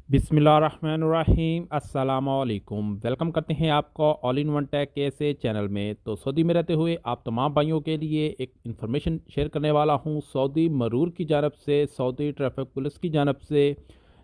बिस्मिल्लाहिर्रहमानिर्रहीम अस्सलामुअलैकुम। वेलकम करते हैं आपको ऑल इन वन टेक के से चैनल में। तो सऊदी में रहते हुए आप तमाम भाइयों के लिए एक इन्फॉर्मेशन शेयर करने वाला हूं सऊदी मरूर की जानब से, सऊदी ट्रैफिक पुलिस की जानब से,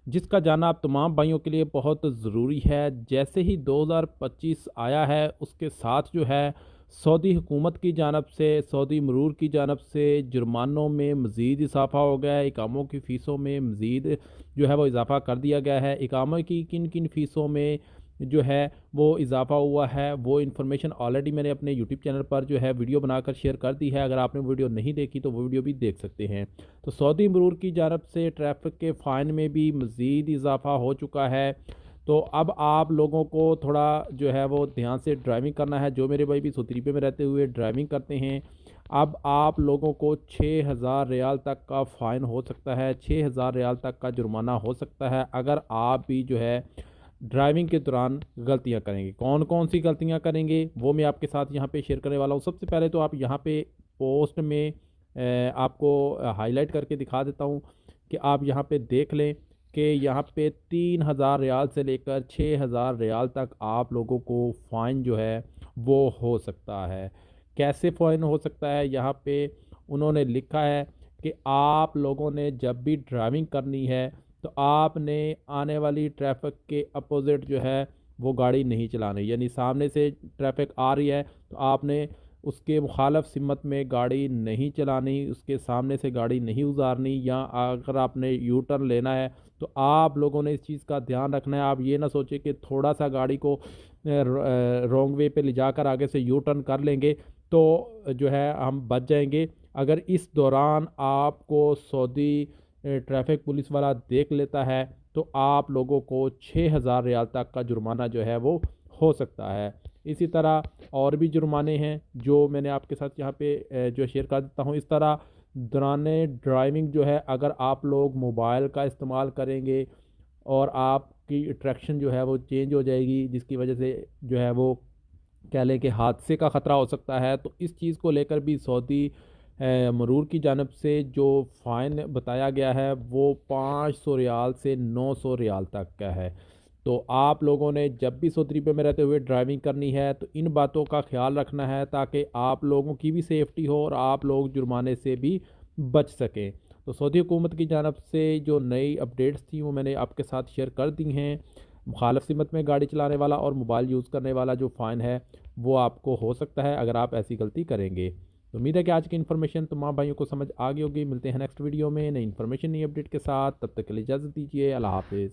जिसका जाना आप तमाम भाइयों के लिए बहुत ज़रूरी है। जैसे ही 2025 आया है उसके साथ जो है सऊदी हुकूमत की जानब से, सऊदी मरूर की जानब से जुर्मानों में मज़ीद इजाफ़ा हो गया है। इकामों की फ़ीसों में मज़ीद जो है वो इजाफ़ा कर दिया गया है। इकामे की किन किन फ़ीसों में जो है वो इजाफ़ा हुआ है, वो इन्फॉर्मेशन ऑलरेडी मैंने अपने यूट्यूब चैनल पर जो है वीडियो बनाकर शेयर कर दी है। अगर आपने वीडियो नहीं देखी तो वो वीडियो भी देख सकते हैं। तो सऊदी मरूर की जानब से ट्रैफ़िक के फ़ाइन में भी मज़ीद इजाफ़ा हो चुका है। तो अब आप लोगों को थोड़ा जो है वो ध्यान से ड्राइविंग करना है। जो मेरे भाई भी सऊदी में रहते हुए ड्राइविंग करते हैं, अब आप लोगों को 6000 रियाल तक का फ़ाइन हो सकता है, 6000 रियाल तक का जुर्माना हो सकता है अगर आप भी जो है ड्राइविंग के दौरान गलतियां करेंगे। कौन कौन सी गलतियां करेंगे वो मैं आपके साथ यहाँ पे शेयर करने वाला हूँ। सबसे पहले तो आप यहाँ पे पोस्ट में आपको हाईलाइट करके दिखा देता हूँ कि आप यहाँ पे देख लें कि यहाँ पे 3000 रियाल से लेकर 6000 रियाल तक आप लोगों को फ़ाइन जो है वो हो सकता है। कैसे फ़ाइन हो सकता है, यहाँ पे उन्होंने लिखा है कि आप लोगों ने जब भी ड्राइविंग करनी है तो आपने आने वाली ट्रैफिक के अपोजिट जो है वो गाड़ी नहीं चलानी। यानी सामने से ट्रैफिक आ रही है तो आपने उसके मुखालफ सिमत में गाड़ी नहीं चलानी, उसके सामने से गाड़ी नहीं गुजारनी। या अगर आपने यू टर्न लेना है तो आप लोगों ने इस चीज़ का ध्यान रखना है। आप ये ना सोचें कि थोड़ा सा गाड़ी को रॉन्ग वे पे ले जाकर आगे से यू टर्न कर लेंगे तो जो है हम बच जाएंगे। अगर इस दौरान आपको सऊदी ट्रैफिक पुलिस वाला देख लेता है तो आप लोगों को 6000 रियाल तक का जुर्माना जो है वो हो सकता है। इसी तरह और भी जुर्माने हैं जो मैंने आपके साथ यहाँ पे जो शेयर कर देता हूँ। इस तरह दौरान ड्राइविंग जो है अगर आप लोग मोबाइल का इस्तेमाल करेंगे और आपकी ट्रैक्शन जो है वो चेंज हो जाएगी, जिसकी वजह से जो है वो कह लें कि हादसे का ख़तरा हो सकता है। तो इस चीज़ को लेकर भी सऊदी मरूर की जानब से जो फ़ाइन बताया गया है वो 500 रियाल से 900 रियाल तक का है। तो आप लोगों ने जब भी सऊदी अरब में रहते हुए ड्राइविंग करनी है तो इन बातों का ख्याल रखना है ताकि आप लोगों की भी सेफ्टी हो और आप लोग जुर्माने से भी बच सकें। तो सऊदी हुकूमत की जानब से जो नई अपडेट्स थी वो मैंने आपके साथ शेयर कर दी हैं। मुखालफ सिमत में गाड़ी चलाने वाला और मोबाइल यूज़ करने वाला जो फ़ाइन है वो आपको हो सकता है अगर आप ऐसी गलती करेंगे। तो उम्मीद है कि आज की इन्फॉर्मेशन तमाम भाइयों को समझ आ गई होगी। मिलते हैं नेक्स्ट वीडियो में नई इन्फॉर्मेशन नई अपडेट के साथ, तब तक के लिए इजाज़त दीजिए। अल्लाह हाफ़िज़।